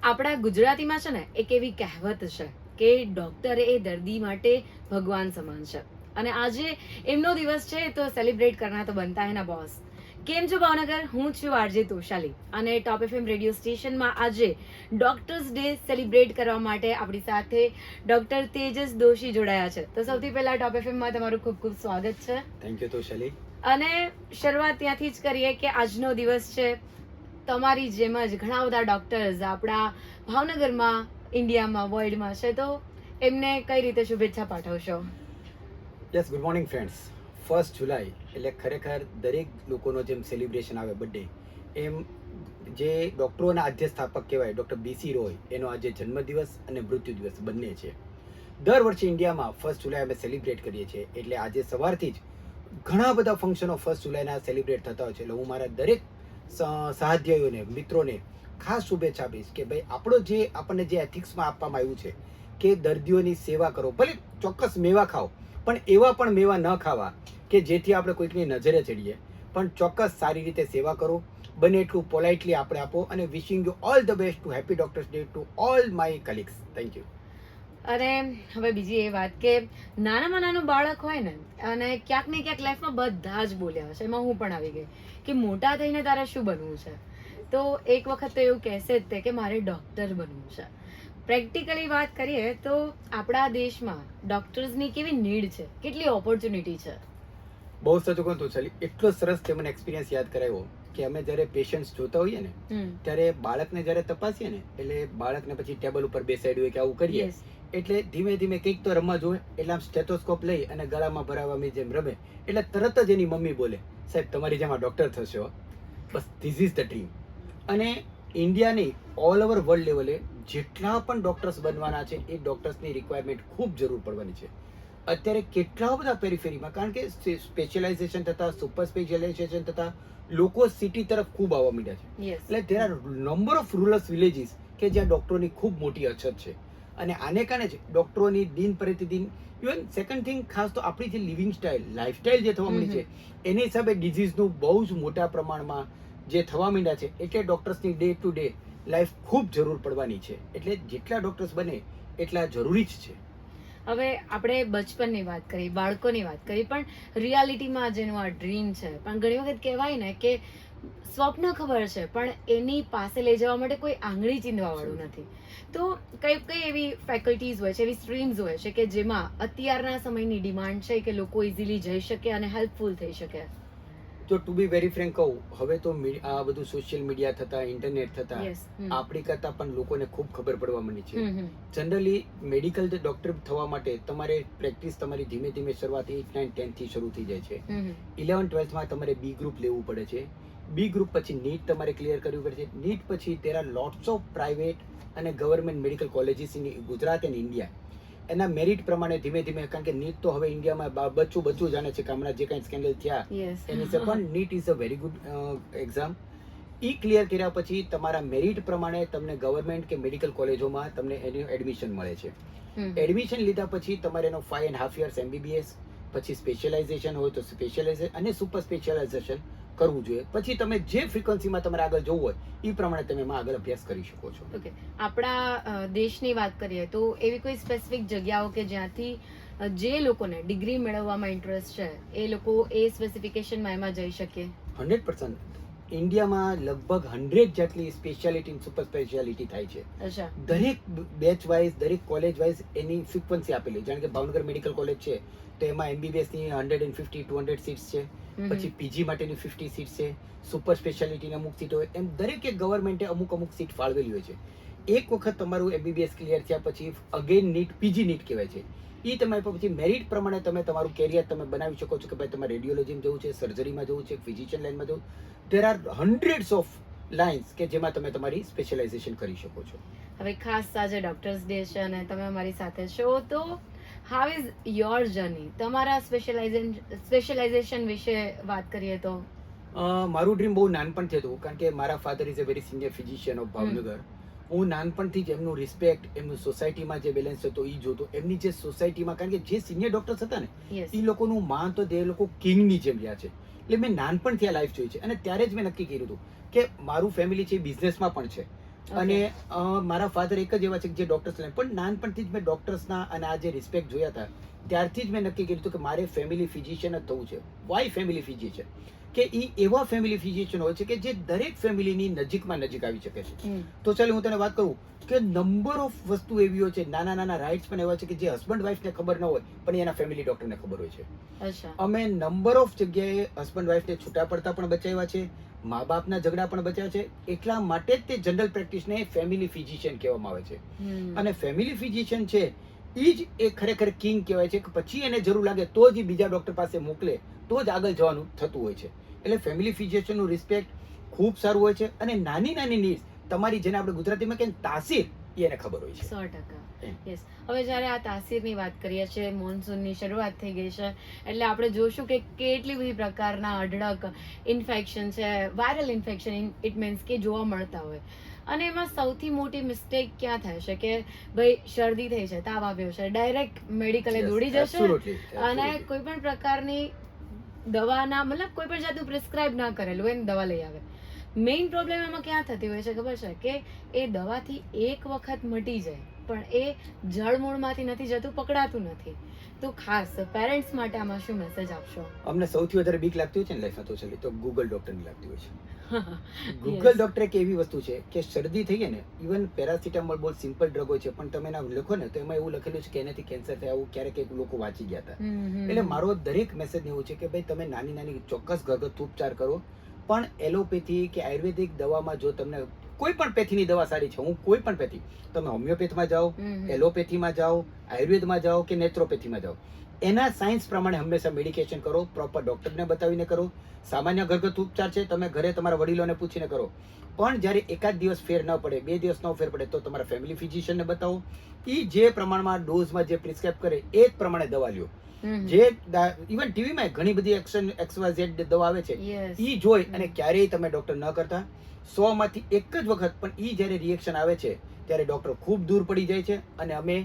આપણા ગુજરાતીમાં છે ને એક એવી કહેવત છે કે ડોક્ટર એ દર્દી માટે ભગવાન સમાન છે અને આજે એમનો દિવસ છે તો સેલિબ્રેટ કરના તો બનતા હે ના બોસ. કેમ છો ભાવનગર? હું છું આરજે તોશાલી અને ટોપ એફએમ રેડિયો સ્ટેશનમાં આજે ડોક્ટર્સ ડે સેલિબ્રેટ કરવા માટે આપણી સાથે ડોક્ટર તેજસ દોશી જોડાયા છે. તો સૌથી પહેલા ટોપ એફએમમાં તમારું ખૂબ ખૂબ સ્વાગત છે. Thank you Toshali. અને શરૂઆત ત્યાંથી જ કરીએ કે આજનો દિવસ છે, તમારી જેમ જ ઘણા બધા ડોક્ટર્સ આપણા ભાવનગરમાં, ઇન્ડિયામાં, વર્લ્ડમાં છે, તો એમને કઈ રીતે શુભેચ્છા પાઠવશો? Yes, good morning friends. 1 જુલાઈ એટલે ખરેખર દરેક લોકોનો જેમ સેલિબ્રેશન આવે બર્થડે, એમ જે ડૉક્ટરોના આદ્ય સ્થાપક કહેવાય ડૉક્ટર BC રોય, એનો આજે જન્મદિવસ અને મૃત્યુ દિવસ બંને છે. દર વર્ષે ઇન્ડિયામાં 1 જુલાઈ અમે સેલિબ્રેટ કરીએ છીએ. એટલે આજે સવારથી જ ઘણા બધા ફંક્શનો 1 જુલાઈના સેલિબ્રેટ થતા હોય છે. એટલે હું મારા દરેક સહાધ્યાયીઓને, મિત્રોને ખાસ શુભેચ્છા આપીશ કે ભાઈ આપણને જે એથિક્સમાં આપવામાં આવ્યું છે કે દર્દીઓની સેવા કરો. ભલે ચોક્કસ મેવા ખાઓ, પણ એવા પણ મેવા ન ખાવા કે જેથી આપણે કોઈકની નજરે ચડીએ, પણ ચોક્કસ સારી રીતે સેવા કરો. બને એટલું પોલાઇટલી આપણે આપો. અને wishing you all the best two happy doctors day to all my colleagues. Thank you. અને હવે બીજી એ વાત કે નાનામાં નાનું બાળક હોય ને, અને ક્યાંક ને ક્યાંક લાઈફમાં બધા જ બોલ્યા હશે, એમાં હું પણ આવી ગઈ કે મોટા થઈને તારે શું બનવું છે? તો એક વખત તો એવું કહેશે જ તે કે મારે ડોક્ટર બનવું છે. પ્રેક્ટિકલી વાત કરીએ તો આપણા દેશમાં ડોક્ટર્સની કેવી નીડ છે, કેટલી ઓપોર્ચ્યુનિટી છે? બહુ સાચું કહું તો ચાલી. એટલો સરસ તે મને એક્સપિરિયન્સ યાદ કરાવ્યો કે અમે જ્યારે પેશન્ટ્સ જોતા હોઈએ ને, ત્યારે બાળકને જ્યારે તપાસીએ ને, એટલે બાળકને પછી ટેબલ ઉપર બેસાડ્યું હોય કે આવું કરીએ, એટલે ધીમે ધીમે કંઈક તો રમવા જોઈએ. એટલે આમ સ્ટેથોસ્કોપ લઈ અને ગળામાં ભરાવાની જેમ રમે, એટલે તરત જ એની મમ્મી બોલે, સાહેબ તમારી જેમ આ ડોક્ટર થશે. બસ ધીસ ઇઝ ધ ડ્રીમ. અને ઇન્ડિયાની ઓલ ઓવર વર્લ્ડ લેવલે જેટલા પણ ડોક્ટર્સ બનવાના છે, એ ડોક્ટર્સની રિક્વાયરમેન્ટ ખૂબ જરૂર પડવાની છે. અત્યારે કેટલા બધા પેરીફેરીમાં, કારણ કે સ્પેશિયલાઇઝેશન થતા, સુપર સ્પેશિયલાઇઝેશન થતા લોકો સિટી તરફ ખૂબ આવવા માંડ્યા છે. એટલે there are number of rural villages કે જ્યાં ડોક્ટરોની ખૂબ મોટી અછત છે. અને આને કારણે જ ડોક્ટરોની દિન પ્રતિદિન, ઇવન સેકન્ડ થિંગ ખાસ તો આપણી જે લિવિંગ સ્ટાઇલ, લાઈફસ્ટાઇલ જે થવા માંડી છે, એની હિસાબે ડિઝીઝનું બહુ જ મોટા પ્રમાણમાં જે થવા માંડ્યા છે, એટલે ડોક્ટર્સની ડે ટુ ડે લાઈફ ખૂબ જરૂર પડવાની છે. એટલે જેટલા ડોક્ટર્સ બને એટલા જરૂરી જ છે. હવે આપણે બચપનની વાત કરી, બાળકોની વાત કરી, પણ રિયાલિટીમાં જેનું આ ડ્રીમ છે, પણ ઘણી વખત કહેવાય ને કે સ્વપ્ન ખબર છે પણ એની પાસે લઈ જવા માટે કોઈ આંગળી ચીંધવા વાળું નથી. તો કઈ એવી ફેકલ્ટીઝ હોય છે, એવી સ્ટ્રીમ્સ હોય છે કે જેમાં અત્યારના સમયની ડિમાન્ડ છે કે લોકો ઇઝીલી જઈ શકે અને હેલ્પફુલ થઈ શકે? તો ટુ બી વેરી ફ્રેન્ક કહું, હવે તો આ બધું સોશિયલ મીડિયા થતા, ઇન્ટરનેટ થતા, આપણી કરતા પણ લોકોને ખૂબ ખબર પડવા માંડી છે. જનરલી મેડિકલ ડોક્ટર થવા માટે તમારે પ્રેક્ટિસ તમારી ધીમે ધીમે શરૂઆત 8, 9, 10 થી શરૂ થઈ જાય છે. 11, 12 માં તમારે બી ગ્રુપ લેવું પડે છે. બી ગ્રુપ પછી નીટ તમારે ક્લિયર કરવી પડે છે. નીટ પછી there are lots of private અને government medical colleges in Gujarat and India. એના મેરિટ પ્રમાણે ધીમે ધીમે, કારણ કે નીટ તો હવે ઇન્ડિયામાં બચ્ચું જાણે છે કે હમણાં જે કાંઈ સ્કેન્ડલ થયા એની છે, પણ NEET is a very good exam. ઈ ક્લિયર કર્યા પછી તમારા મેરિટ પ્રમાણે તમને ગવર્મેન્ટ કે મેડિકલ કોલેજોમાં તમને એનું એડમિશન મળે છે. એડમિશન લીધા પછી તમારે એનો 5.5 years MBBS, પછી સ્પેશિયલાઇઝેશન હોય તો સ્પેશિયલાઇઝેશન અને સુપર સ્પેશિયલાઇઝેશન કરવું જોઈએ. પછી તમે જે ફ્રીક્વન્સીમાં તમારે આગળ જવું હોય એ પ્રમાણે તમે એમાં આગળ અભ્યાસ કરી શકો છો. ઓકે, આપણા દેશની વાત કરીએ તો એવી કોઈ સ્પેસિફિક જગ્યાઓ કે જ્યાંથી જે લોકોને ડિગ્રી મેળવવામાં ઇન્ટરેસ્ટ છે એ લોકો એ સ્પેસિફિકેશનમાં એમાં જઈ શકે? 100%. ઇન્ડિયામાં લગભગ 100 જેટલી સ્પેશિયાલિટી અને સુપર સ્પેશિયાલિટી થાય છે. દરેક બેચ વાઇઝ, દરેક કોલેજ વાઇઝ એની ફ્રીક્વન્સી આપેલી. જાણે કે ભાવનગર મેડિકલ કોલેજ છે તો એમાં MBBS ની 150, 200 સીટ્સ છે. પછી PG માટેની 50 સીટ છે. સુપર સ્પેશિયાલિટીની અમુક સીટ હોય. એમ દરેકે ગવર્મેન્ટે અમુક સીટ ફાળવેલી હોય છે. એક વખત તમારું MBBS ક્લિયર થયા પછી અગેન નીટ, PG નીટ કહેવાય છે, એ તમે પછી મેરિટ પ્રમાણે તમે તમારું કેરિયર તમે બનાવી શકો છો કે ભાઈ તમારે રેડિયોલોજીમાં જવું છે, સર્જરીમાં જવું છે, ફિઝિશિયન લાઇનમાં જવું. there are hundreds of lines કે જેમાં તમે તમારી સ્પેશિયલાઇઝેશન કરી શકો છો. હવે ખાસ આજે ડોક્ટર્સ ડે છે અને તમે અમારી સાથે છો, તો હાઉ ઇઝ યોર જર્ની? તમારા સ્પેશિયલાઇઝેશન વિશે વાત કરીએ તો મારું ડ્રીમ બહુ નાનપણથી હતું, કારણ કે મારા father is a very senior physician of Bhavnagar. હું નાનપણથી જ એમનું રિસ્પેક્ટ, એમનું સોસાયટીમાં જે બેલેન્સ હતો એ જોતો. એમની જે સોસાયટીમાં, કારણ કે જે સિનિયર ડોક્ટર્સ હતા ને એ લોકોનું માન તો એ લોકો કિંગની જેમ રહ્યા છે. એટલે મેં નાનપણથી આ લાઈફ જોઈ છે. અને ત્યારે જ મેં નક્કી કર્યું હતું કે મારું ફેમિલી છે બિઝનેસમાં પણ છે, અને મારા ફાધર એક જ એવા છે કે જે ડોક્ટર્સ લાઈન, પણ નાનપણથી જ મેં ડોક્ટર્સના અને આ જે રિસ્પેક્ટ જોયા હતા ત્યારથી જ મેં નક્કી કર્યું હતું કે મારે ફેમિલી ફિઝિશિયન જ થવું છે. Why family physician? કે એ એવા ફેમિલી ફિઝિશિયન હોય છે કે જે દરેક ફેમિલીની નજીકમાં નજીક આવી શકે છે. તો ચાલો હું તને વાત કરું કે નંબર ઓફ વસ્તુ એવી હોય છે, નાના નાના રાઇટ્સ પણ એવા છે કે જે હસબન્ડ વાઈફને ખબર ન હોય પણ એના ફેમિલી ડોક્ટરને ખબર હોય છે. અમે નંબર ઓફ જગ્યાએ હસબન્ડ વાઈફને છૂટા પડતા પણ બચાવ્યા છે, મા બાપના ઝઘડા પણ બચ્યા છે. એટલા માટે જ તે જનરલ પ્રેક્ટિસને ફેમિલી ફિઝિશિયન કહેવામાં આવે છે. અને ફેમિલી ફિઝિશિયન છે એ જ એ ખરેખર કિંગ કહેવાય છે કે પછી એને જરૂર લાગે તો જ બીજા ડોક્ટર પાસે મોકલે તો જ આગળ જવાનું થતું હોય છે. એટલે ફેમિલી ફિઝિશિયનનું રિસ્પેક્ટ ખૂબ સારું હોય છે. અને નાની નાની નીડ્સ તમારી, જેને આપણે ગુજરાતીમાં કહીએ તાસીર, એ એને ખબર હોય છે. 100%. યસ. હવે જ્યારે આ તાસીરની વાત કરીએ છીએ, મોન્સૂનની શરૂઆત થઈ ગઈ છે એટલે આપણે જોશું કે કેટલી બધી પ્રકારના અઢળક ઇન્ફેક્શન છે, વાયરલ ઇન્ફેક્શન ઇટ મીન્સ કે જોવા મળતા હોય. અને એમાં સૌથી મોટી મિસ્ટેક ક્યાં થાય છે કે ભાઈ શરદી થઈ છે, તાવ આવ્યો છે, ડાયરેક્ટ મેડિકલે દોડી જશે અને કોઈ પણ પ્રકારની દવાના મતલબ કોઈ પણ જાતનું પ્રિસ્ક્રાઇબ ના કરેલું એને દવા લઈ આવે. મેઇન પ્રોબ્લેમ એમાં ક્યાં થતી હોય છે ખબર છે કે એ દવાથી એક વખત મટી જાય પણ એ જળમૂળમાંથી નથી જતું, પકડાતું નથી. તો ખાસ પેરેન્ટ્સ માટે આમાં શું મેસેજ આપશો? અમને સૌથી વધારે બીક લાગતી હોય છે ને લાઈફમાં તો ચાલી તો ગૂગલ ડોક્ટરની લાગતી હોય છે. ગૂગલ ડોક્ટર એક એવી વસ્તુ છે કે શરદી થઈ ગઈ ને, ઇવન પેરાસિટામોલ બહુ સિમ્પલ ડ્રગ હોય છે પણ તમે એના લખો ને તો એમાં એવું લખેલું છે કે એનાથી કેન્સર થાય, આવું ક્યારેક લોકો વાંચી ગયા હતા. એટલે મારો દરેક મેસેજ એવું છે કે ભાઈ તમે નાની નાની ચોક્કસ ઘરગથ્થુ ઉપચાર કરો, પણ એલોપેથી કે આયુર્વેદિક દવામાં જો તમને કોઈ પણ પેથીની દવા સારી છે, હું કોઈ પણ પેથી, તમે હોમિયોપેથમાં જાઓ, એલોપેથીમાં જાઓ, આયુર્વેદમાં જાઓ કે નેચરોપેથીમાં જાઓ, એના સાયન્સ પ્રમાણે હંમેશા મેડિકેશન કરો, પ્રોપર ડોક્ટરને બતાવીને કરો. સામાન્ય ઘરગથ્થુ ઉપચાર છે તમે ઘરે તમારા વડીલોને પૂછીને કરો. પણ જ્યારે એકાદ દિવસ ફેર ન પડે, 2 દિવસ ન ફેર પડે તો તમારા ફેમિલી ફિઝિશિયનને બતાવો. એ જે પ્રમાણમાં ડોઝમાં જે પ્રિસ્ક્રાઇબ કરે એ જ પ્રમાણે દવા લ્યો. જે ઇવન ટીવીમાં ઘણી બધી XYZ દવા આવે છે, એ જોઈ અને ક્યારેય તમે ડોક્ટર ન કરતા. 100 માંથી એક જ વખત પણ ઈ જ્યારે રિએક્શન આવે છે ત્યારે ડોક્ટર ખૂબ દૂર પડી જાય છે અને અમે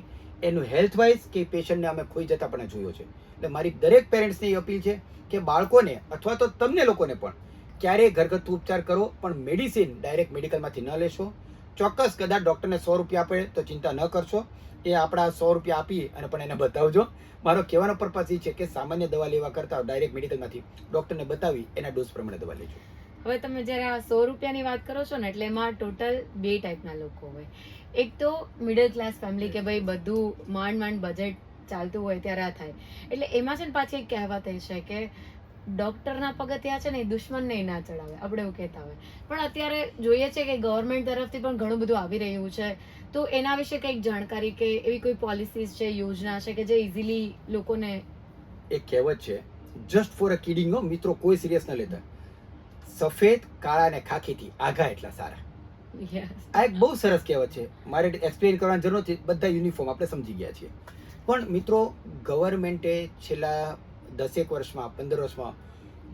એનું હેલ્થ વાઇઝ કે પેશન્ટને અમે ખોઈ જતા પણ જોયો છે. એટલે મારી દરેક પેરેન્ટ્સને એ અપીલ છે કે બાળકોને અથવા તો તમને લોકોને પણ ક્યારેય ઘરગથ્થુ ઉપચાર કરો પણ મેડિસિન ડાયરેક્ટ મેડિકલમાંથી ન લેશો. ચોક્કસ કદાચ ડોક્ટરને 100 રૂપિયા આપે તો ચિંતા ન કરશો, એ આપણા 100 રૂપિયા આપી અને પણ એને બતાવજો. મારો કહેવાનો પર્પઝ એ છે કે સામાન્ય દવા લેવા કરતા ડાયરેક્ટ મેડિકલમાંથી ડોક્ટરને બતાવી એના ડોઝ પ્રમાણે દવા લેજો. હવે તમે જ્યારે આ 100 રૂપિયાની વાત કરો છો ને એટલે એમાં ટોટલ 2 ટાઈપના લોકો હોય. એક તો મિડલ ક્લાસ ફેમિલી કે ભાઈ બધું માંડ બજેટ ચાલતું હોય ત્યારે આ થાય. એટલે એમાં છે ને પાછી એક કહેવત એ છે કે ડોક્ટરના પગથિયા છે ને એ દુશ્મનને ના ચડાવે, આપણે એવું કહેતા હોય. પણ અત્યારે જોઈએ છે કે ગવર્મેન્ટ તરફથી પણ ઘણું બધું આવી રહ્યું છે, તો એના વિશે કંઈક જાણકારી કે એવી કોઈ પોલિસીસ છે, યોજના છે કે જે ઇઝીલી લોકોને? એક કહેવત છે, જસ્ટ ફોર અ કિડિંગ, મિત્રો કોઈ સિરિયસ ન લેતા. સફેદ કાળા ને ખાખીથી આઘા એટલા સારા. આ એક બહુ સરસ કહેવત છે, મારે એક્સપ્લેન કરવાની જરૂર નથી, બધા યુનિફોર્મ આપણે સમજી ગયા છીએ. પણ મિત્રો ગવર્મેન્ટે છેલ્લા 10 વર્ષમાં 15 વર્ષમાં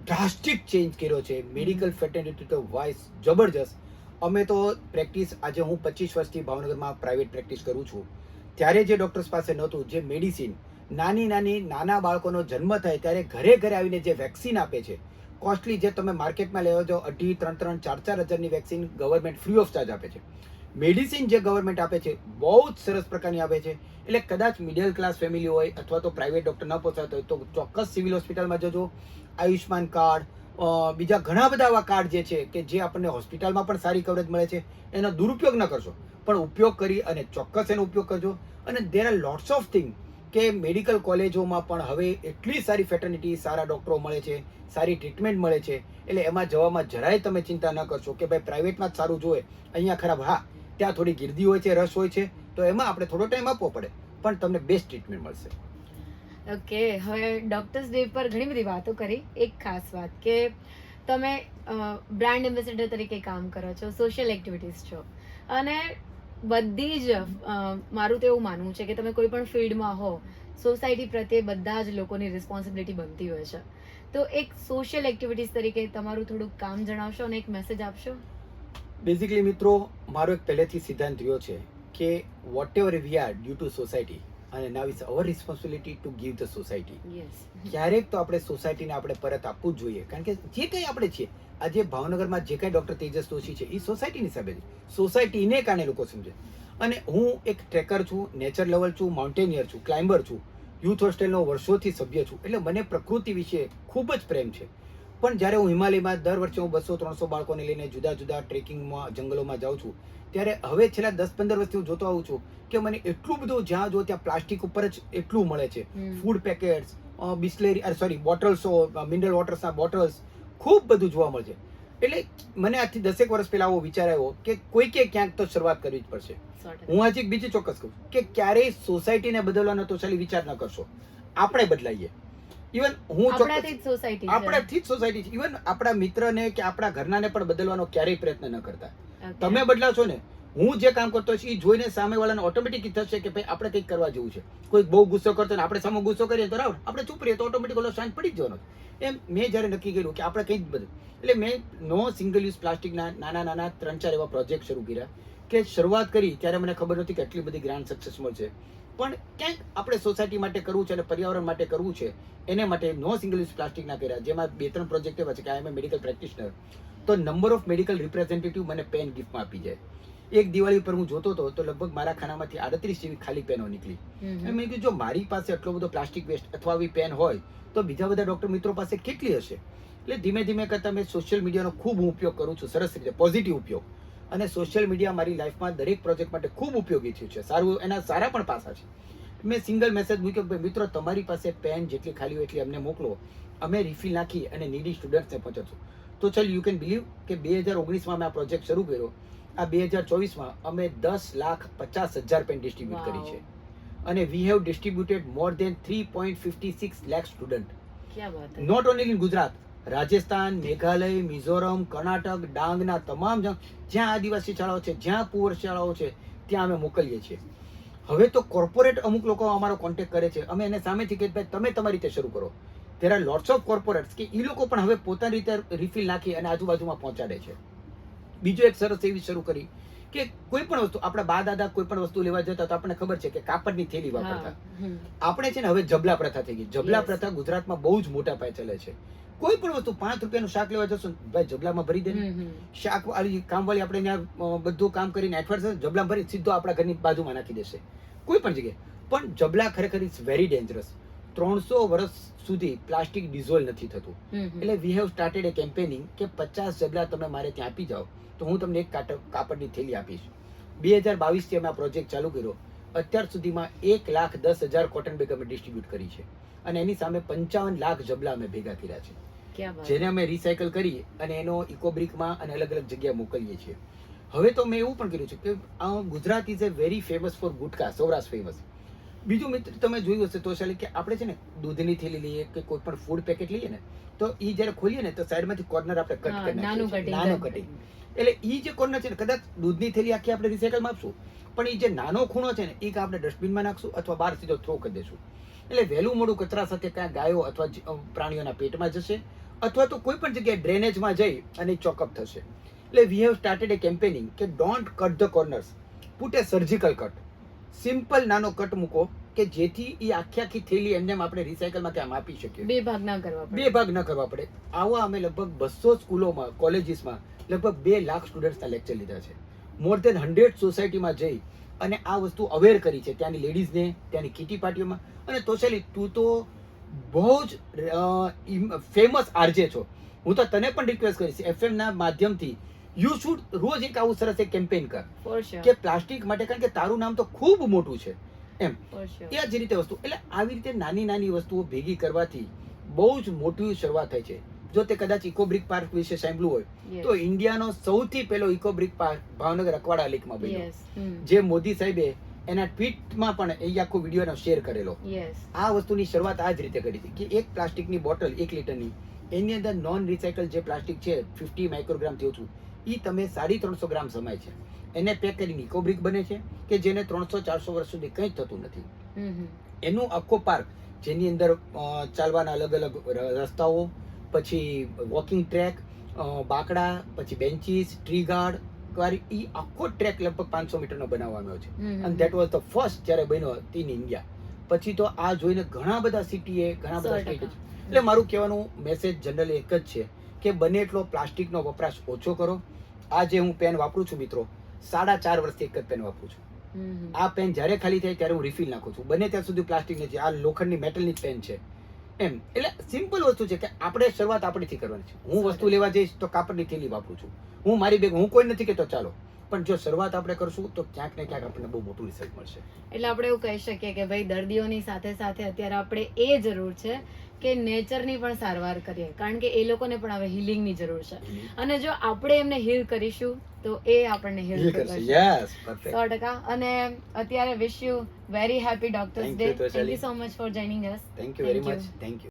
ડ્રાસ્ટિક ચેન્જ કર્યો છે. મેડિકલ ફેટર્નિટી તો વાઇસ જબરજસ્ત. અમે તો પ્રેક્ટિસ, આજે હું 25 વર્ષથી ભાવનગરમાં પ્રાઇવેટ પ્રેક્ટિસ કરું છું, ત્યારે જે ડોક્ટર્સ પાસે નહોતું, જે મેડિસિન નાના બાળકોનો જન્મ થાય ત્યારે ઘરે ઘરે આવીને જે વેક્સિન આપે છે કોસ્ટલી, જે તમે માર્કેટમાં લેવા જાઓ 2,500, 3,000, 4,000 હજારની vaccine government free of charge આપે છે. મેડિસિન જે ગવર્મેન્ટ આપે છે બહુ જ સરસ પ્રકારની આપે છે. એટલે કદાચ મિડલ ક્લાસ ફેમિલી હોય અથવા તો પ્રાઇવેટ ડોક્ટર ન પહોંચાતો હોય તો ચોક્કસ સિવિલ હોસ્પિટલમાં જજો. આયુષ્માન કાર્ડ, બીજા ઘણા બધા આવા કાર્ડ જે છે કે જે આપણને હોસ્પિટલમાં પણ સારી કવરેજ મળે છે, એનો દુરુપયોગ ન કરશો પણ ઉપયોગ કરી અને ચોક્કસ એનો ઉપયોગ કરજો. અને there are lots of thing કે મેડિકલ કોલેજોમાં પણ હવે એટલી સારી ફેટર્નિટી, સારા ડોક્ટરો મળે છે, સારી ટ્રીટમેન્ટ મળે છે. એટલે એમાં જવામાં જરાય તમે ચિંતા ન કરશો કે ભાઈ પ્રાઇવેટમાં જ સારું જોઈએ, અહીંયા ખરાબ. હા, ત્યાં થોડી ગીર્દી હોય છે, રસ હોય છે, તો એમાં આપણે થોડો ટાઈમ આપવો પડે પણ તમને બેસ્ટ ટ્રીટમેન્ટ મળશે. ઓકે, હવે ડોક્ટર્સ ડે પર ઘણી બધી વાતો કરી. એક ખાસ વાત કે તમે બ્રાન્ડ એમ્બેસેડર તરીકે કામ કરો છો, સોશિયલ એક્ટિવિટીઝ છો, અને બધી જ મારું તો એવું માનવું છે કે તમે કોઈ પણ ફિલ્ડમાં હો, સોસાયટી પ્રત્યે બધા જ લોકોની રિસ્પોન્સિબિલિટી બનતી હોય છે. તો એક સોશિયલ એક્ટિવિટીઝ તરીકે તમારું થોડુંક કામ જણાવશો અને એક મેસેજ આપશો? બેઝિકલી મિત્રો, મારો એક પહેલેથી સિદ્ધાંત રહ્યો છે કે whatever we are due to society and now is our responsibility to give the society. ક્યારેક તો આપણે સોસાયટીને આપણે પરત આપવું જ જોઈએ, કારણ કે જે કંઈ આપણે છીએ આજે ભાવનગરમાં જે કાંઈ ડોક્ટર તેજસ દોશી છે એ સોસાયટીની હિસાબે છે, સોસાયટીને કારણે લોકો સમજે. અને હું એક ટ્રેકર છું, નેચર લવર છું, માઉન્ટેનિયર છું, ક્લાઇમ્બર છું, યુથ હોસ્ટેલનો વર્ષોથી સભ્ય છું, એટલે મને પ્રકૃતિ વિશે ખૂબ જ પ્રેમ છે. પણ જ્યારે હું હિમાલયમાં દર વર્ષે હું 200-300 બાળકોને લઈને જુદા જુદા ટ્રેકિંગમાં જંગલોમાં જાઉં છું, ત્યારે હવે છેલ્લા 10-15 વર્ષથી હું જોતો આવું છું કે મને એટલું બધું જ્યાં જો ત્યાં પ્લાસ્ટિક ઉપર જ એટલું મળે છે. ફૂડ પેકેટ્સ, બિસ્લેરી બોટલ્સો, મિનરલ વોટર્સના બોટલ્સ, ખૂબ બધું જોવા મળે છે. એટલે મને આજથી 10 વર્ષ પહેલા આવો વિચાર આવ્યો કે કોઈકે ક્યાંક તો શરૂઆત કરવી જ પડશે. હું આજે એક બીજી ચોક્કસ કહું કે ક્યારેય સોસાયટીને બદલવાનો તો ચાલી વિચાર ન કરશો, આપણે બદલાઈએ. ઇવન હું આપણાથી જ સોસાયટી આપણાથી જ સોસાયટી છે. ઇવન આપણા મિત્રને કે આપણા ઘરનાને પણ બદલવાનો ક્યારેય પ્રયત્ન ન કરતા. તમે બદલાશો ને, હું જે કામ કરતો છું એ જોઈને સામેવાળાને ઓટોમેટિક થશે કે ભાઈ આપણે કંઈક કરવા જેવું છે. કોઈ બહુ ગુસ્સો કરતો ને આપણે સામે ગુસ્સો કરીએ તો બરાબર, આપણે ચૂપ રહીએ તો ઓટોમેટિક ઓલો શાંત પડી જ જવાનો. એમ મેં જ્યારે નક્કી કર્યું કે આપણે કંઈક બધું, એટલે મેં નો સિંગલ યુઝ પ્લાસ્ટિકના નાના 3-4 એવા પ્રોજેક્ટ શરૂ કર્યા કે શરૂઆત કરી ત્યારે મને ખબર નહોતી કે એટલી બધી ગ્રાન્ડ સક્સેસ મળશે. પણ ક્યાંક આપણે સોસાયટી માટે કરવું છે અને પર્યાવરણ માટે કરવું છે, એને માટે નો સિંગલ યુઝ પ્લાસ્ટિકના કર્યા. જેમાં 2-3 પ્રોજેક્ટ એવા છે કે આઈ એમ એ મેડિકલ પ્રેક્ટિશનર, તો નંબર ઓફ મેડિકલ રિપ્રેઝેન્ટેટિવ મને પેન ગિફ્ટમાં આપી જાય. એક દિવાળી પર હું જોતો હતો તો લગભગ મારા ખાનામાંથી 38 જેવી ખાલી પેનો નીકળી. મેં કીધું જો મારી પાસે આટલો બધો પ્લાસ્ટિક વેસ્ટ અથવા આવી પેન હોય તો બીજા બધા ડોક્ટર મિત્રો પાસે કેટલી હશે. એટલે ધીમે ધીમે કરતા મેં સોશિયલ મીડિયાનો ખૂબ હું ઉપયોગ કરું છું, સરસ રીતે પોઝિટિવ ઉપયોગ. અને સોશિયલ મીડિયા મારી લાઈફમાં દરેક પ્રોજેક્ટ માટે ખૂબ ઉપયોગી થયું છે. સારું, એના સારા પણ પાસા છે. મેં સિંગલ મેસેજ મૂક્યો કે મિત્રો તમારી પાસે પેન જેટલી ખાલી હોય એટલી અમને મોકલો, અમે રિફિલ નાખી અને નીડી સ્ટુડન્ટ્સને પહોંચાડશું. તો ચાલ યુ કેન બિલીવ કે 2019માં મેં આ પ્રોજેક્ટ શરૂ કર્યો. આ 2024માં અમે 10,50,000 પેન ડિસ્ટ્રીબ્યુટ કરી છે અને we have distributed more than 3.56 lakh student. Not only in Gujarat, Rajasthan, Meghalaya, Mizoram, Karnataka, ડાંગના તમામ જ્યાં આદિવાસી શાળાઓ છે, જ્યાં પુઅર શાળાઓ છે, ત્યાં અમે મોકલીએ છીએ. હવે તો કોર્પોરેટ અમુક લોકો અમારો કોન્ટેક્ટ કરે છે, અમે એને સામેથી કહીએ ભાઈ તમે તમારી રીતે શરૂ કરો. there are lots of corporates કે એ લોકો પણ હવે પોતાની રીતે રિફિલ નાખી અને આજુબાજુમાં પહોંચાડે છે. બીજું એક સરસ એવી શરૂ કરી કે કોઈ પણ વસ્તુ, આપણા બા દાદા કોઈ પણ વસ્તુ લેવા જતા તો આપણને ખબર છે કે કાપડની થેલી વાપરતા. આપણે છે ને હવે જબલા પ્રથા થઈ ગઈ. જબલા પ્રથા ગુજરાતમાં બહુ જ મોટા પાયે ચાલે છે. કોઈ પણ વસ્તુ 5 રૂપિયાનું શાક લેવા જશો ભાઈ જબલામાં ભરી દે. શાક વાળી કામવાળી આપણે ત્યાં બધું કામ કરીને એટવાડ જબલામાં ભરી સીધો આપણા ઘરની બાજુમાં નાખી દેશે કોઈ પણ જગ્યાએ. પણ જબલા ખરેખર ઇઝ વેરી ડેન્જરસ. 300 વર્ષ સુધી પ્લાસ્ટિક ડિઝોલ્વ નથી થતું. એટલે we have started a campaigning કે 50 જબલા તમે મારે ત્યાં આપી જાઓ તો હું તમને એક કાપડની થેલી આપીશ. 2022 થી અમે આ પ્રોજેક્ટ ચાલુ કર્યો. અત્યાર સુધીમાં 1,10,000 કોટન બેગ અમે ડિસ્ટ્રીબ્યુટ કરી છે અને એની સામે 55 લાખ જબલા અમે ભેગા કર્યા છે, જેને અમે રિસાયકલ કરી અને એનો ઇકોબ્રિકમાં અને અલગ અલગ જગ્યાએ મોકલીએ છીએ. હવે તો મેં એવું પણ કર્યું છે કે Gujarat is A very famous for gutka, Saurashtra famous. બીજું મિત્ર તમે જોયું હશે તો ચાલે કે આપણે છે ને દૂધની થેલી લઈએ કે કોઈ પણ ફૂડ પેકેટ લઈએ ને તો એ જ્યારે ખોલીએ ને તો સાઈડમાંથી કોર્નર આપણે કટ કરી નાખીએ, નાનું કટિંગ. એટલે એ જે કોર્નર છે ને કદાચ દૂધની થેલી આખી આપણે રિસાયકલમાં આપશું પણ એ જે નાનો ખૂણો છે ને એ આપણે ડસ્ટબિનમાં નાખશું અથવા બહાર સીધો થ્રો કરી દઈશું. એટલે વહેલું મોડું કચરા સાથે ક્યાં ગાયો અથવા પ્રાણીઓના પેટમાં જશે અથવા તો કોઈ પણ જગ્યાએ ડ્રેનેજમાં જઈ અને ચોકઅપ થશે. એટલે we have started a campaigning કે don't cut the corners, put a surgical cut. Simple નાનો કટ મૂકો કે જેથી એ આખી થેલી એમને આપણે રિસાયકલમાં ક્યાં આપી શકીએ. બે ભાગ ન કરવા પડે. આવા અમે લગભગ 200 સ્કૂલોમાં, કોલેજીસમાં લગભગ 2 લાખ સ્ટુડન્ટ્સના લેક્ચર લીધા છે. મોર દેન 100 સોસાયટીમાં જઈ અને આ વસ્તુ અવેર કરી છે ત્યાંની લેડીઝને, ત્યાંની કીટી પાર્ટીઓમાં. અને તોશાલી તું તો બહુ જ ફેમસ આરજે છો, હું તો તને પણ રિક્વેસ્ટ કરીશ FM ના માધ્યમથી યુ શુડ રોજ એક આવું સરસ એક કેમ્પેન કર કે પ્લાસ્ટિક માટે, કારણ કે તારું નામ તો ખૂબ મોટું છે એમ. એ જ રીતે વસ્તુ, એટલે આવી રીતે નાની નાની વસ્તુઓ ભેગી કરવાથી બહુ જ મોટી શરૂઆત થાય છે. જો તે કદાચ ઇકોબ્રિક પાર્ક વિશે સાંભળ્યું હોય તો ઇન્ડિયાનો સૌથી પહેલો ઇકોબ્રિક પાર્ક ભાવનગર અકવાડા લેકમાં બન્યો, જે મોદી સાહેબે એના ટ્વીટમાં પણ એ આખો વિડીયો શેર કરેલો. આ વસ્તુની શરૂઆત આ જ રીતે કરી હતી કે એક પ્લાસ્ટિકની બોટલ 1 લીટરની, એની અંદર નોન રિસાયકલ જે પ્લાસ્ટિક છે 50 માઇક્રોગ્રામ થી ઓછું, એ તમે 350 ગ્રામ સમાય છે. એને પેક કરીને ઇકોબ્રિક બને છે કે જેને 300-400 વર્ષ સુધી કંઈ થતું નથી. એનું આખો પાર્ક જેની અંદર ચાલવાના અલગ અલગ રસ્તાઓ, પછી વોકિંગ ટ્રેક, બાકડા, પછી બેન્ચીસ, ટ્રી ગાર્ડ, એ આખો ટ્રેક લગભગ 500 મીટરનો બનાવવાનો છે. અને ધેટ વોઝ ધ ફર્સ્ટ જ્યારે બન્યો ઇન ઇન્ડિયા. પછી તો આ જોઈને ઘણા બધા સિટીએ, ઘણા બધા સ્ટેટ. એટલે મારું કહેવાનું મેસેજ જનરલી એક જ છે કે બને એટલો પ્લાસ્ટિકનો વપરાશ ઓછો કરો. આ જે હું પેન વાપરું છું મિત્રો, 4.5 વર્ષથી એક જ પેન વાપરું છું. આ પેન જ્યારે ખાલી થાય ત્યારે હું રિફિલ નાખું છું. બને ત્યાં સુધી પ્લાસ્ટિક નથી, આ લોખંડની મેટલની જ પેન છે એમ. એટલે સિમ્પલ વસ્તુ છે કે આપણે શરૂઆત આપણીથી કરવાની છે. હું વસ્તુ લેવા જઈશ તો કાપડની થેલી વાપરું છું, હું મારી બેગ, હું કોઈ નથી કહેતો ચાલો, પણ જો શરૂઆત આપણે કરશું તો ક્યાંક ને ક્યાંક આપણને બહુ મોટું રિઝલ્ટ મળશે. એટલે આપણે એવું કહી શકીએ કે ભાઈ દર્દીઓની સાથે સાથે અત્યારે આપણે એ જરૂર છે કે નેચરની પણ સારવાર કરીએ, કારણ કે એ લોકોને પણ હવે હિલિંગની જરૂર છે, અને જો આપણે એમને હીલ કરીશું તો એ આપણને હીલ કરશે. Yes, perfect. 100%. અને અત્યારે wish you very happy doctors Thank day. you, thank you so much for joining us. Thank you very Thank much. you. Thank you.